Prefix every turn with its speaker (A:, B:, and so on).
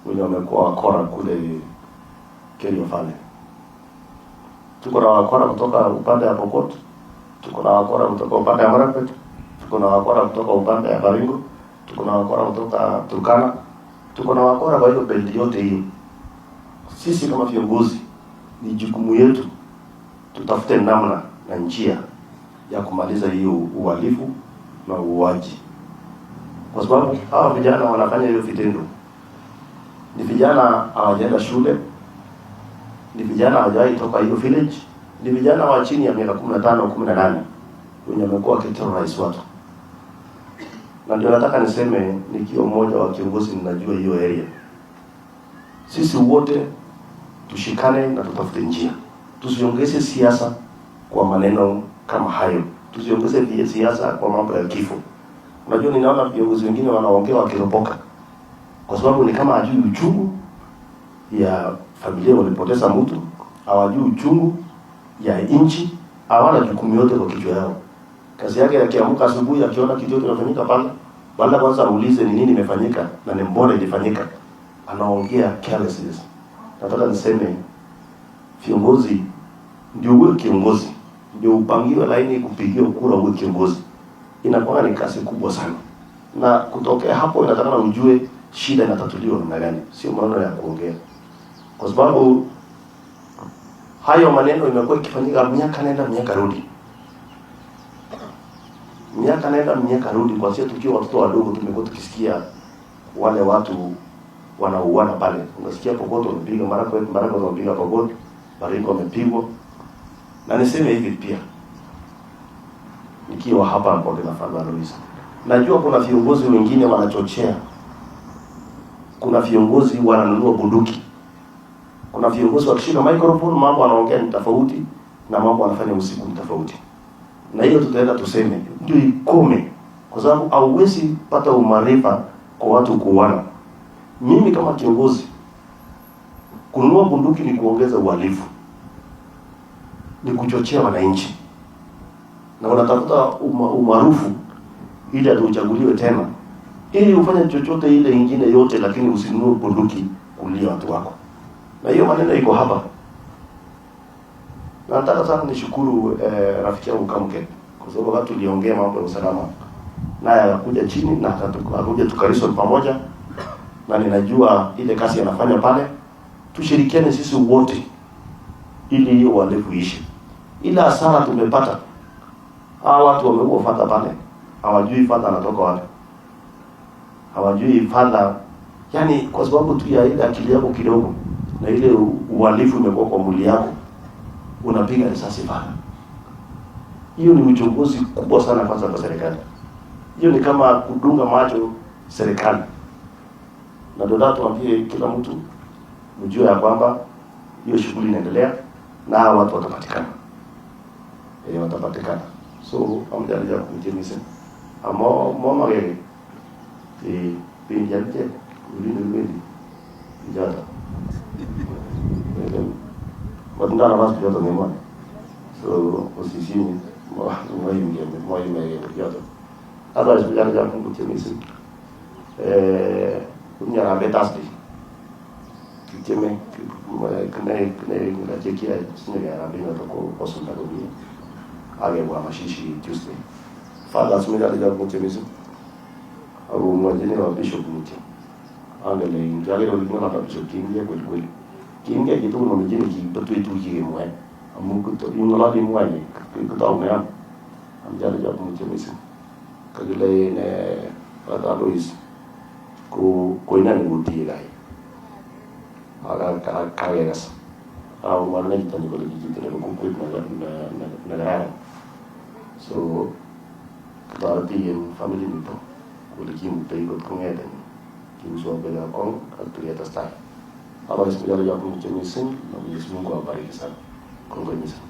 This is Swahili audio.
A: wenye wamekuwa wakora kule Kerio Valley. Tuko na wakora kutoka upande wa Pokot, tuko na wakora kutoka upande wa Marakwet, tuko na wakora kutoka upande wa Baringo, tuko na wakora kutoka Turkana, tuko na wakora kwa hiyo belt yote hiyo. Sisi kama viongozi ni jukumu yetu tutafute namna na njia ya kumaliza hiyo uhalifu na uuaji, kwa sababu hawa vijana wanafanya hiyo vitendo. Ni vijana hawajaenda shule, ni vijana hawajawahi toka hiyo village, ni vijana wa chini ya miaka 15 18 wenye wamekuwa wakiterrorize watu. Na ndio nataka niseme, nikiwa mmoja wa kiongozi ninajua hiyo area. Sisi wote tushikane na tutafute njia. Tusiongeze siasa kwa maneno kama hayo. Tusiongeze siasa kwa mambo ya kifo. Unajua, ninaona viongozi wengine wanaongea wakiropoka, kwa sababu ni kama hajui uchungu ya familia walipoteza mtu, hawajui uchungu ya inchi, hawana jukumu yote kwa kichwa yao. Kazi yake akiamka asubuhi akiona kitu yote kinafanyika pale, baada kwanza aulize ni nini imefanyika na ni mbona ilifanyika, anaongea carelessness. Nataka niseme viongozi ndio uwe kiongozi, ndio upangiwe laini kupigia kura uwe kiongozi. Inakuwa ni kazi kubwa sana. Na kutokea hapo inataka ujue shida inatatuliwa namna gani, sio maneno ya kuongea. Kwa sababu hayo maneno imekuwa ikifanyika miaka nenda miaka rudi. Miaka nenda miaka rudi, kwa sababu tukiwa watoto wadogo tumekuwa tukisikia wale watu wanauana pale. Unasikia Pokot wamepiga Marakwet wamepiga Pokot, Baringo wamepigwa. Na niseme hivi pia, nikiwa hapa kwa kina Father Luis, najua kuna viongozi wengine wanachochea. Kuna viongozi wananunua bunduki. Kuna viongozi wakishika microphone mambo wanaongea ni tofauti na mambo wanafanya usiku ni tofauti. Na hiyo tutaenda tuseme ndio ikome, kwa sababu hauwezi pata umaarifa kwa watu kuuana. Mimi kama kiongozi, kununua bunduki ni kuongeza uhalifu, ni kuchochea wananchi, na unatafuta umaarufu ili atuchaguliwe tena, ili ufanye chochote ile ingine yote, lakini usinunue bunduki kulia watu wako. Na hiyo maneno iko hapa. Na nataka sana nishukuru rafiki yangu Kamke, kwa sababu wakati tuliongea mambo ya usalama naye akakuja chini na akakuja tukariso pamoja, na ninajua ile kazi anafanya pale. Tushirikiane sisi wote ili hiyo uhalifu ishi. Ila hasara tumepata, hawa watu wameua Father pale, hawajui Father anatoka wapi, hawajui Father, yani kwa sababu tu ya ile akili yako kidogo na ile uhalifu imekuwa kwa mwili yako, unapiga risasi Father. Hiyo ni uchunguzi kubwa sana kwanza kwa serikali. Hiyo ni kama kudunga macho serikali. Na ndio tuambie kila mtu mjue ya kwamba hiyo shughuli inaendelea na watu watapatikana. Watapatikana. So amjalia kumjemisa. Mama yeye pinjante ulini njata. Wadanda basi yote ni mwana. So osisini mwa yote. Hata sijana kumjemisa. Kunyara betasdi. Kiteme kuna jekia siniga rabina toko posunda gobi. Age wa mashishi Tuesday. Father sumira liga kumjemisa. Abu mwajini wa bishop mti. Angele njale ro ligna na bishop kingia kweli. Kingia kitu no mjini kitu itu mwe. Amungu to ingola di mwe kuta umea. Amjale ya kumjemisa. Kagile ne Father Luis ko ina ni muti gai aga kageras au warna kita ni kalau gitu ni ko negara. So berarti yang family itu boleh kimu ikut pengedan kimu suami kong atau di atas tay apa sebenarnya yang punya jenisnya namun semua apa hari kesana kong jenisnya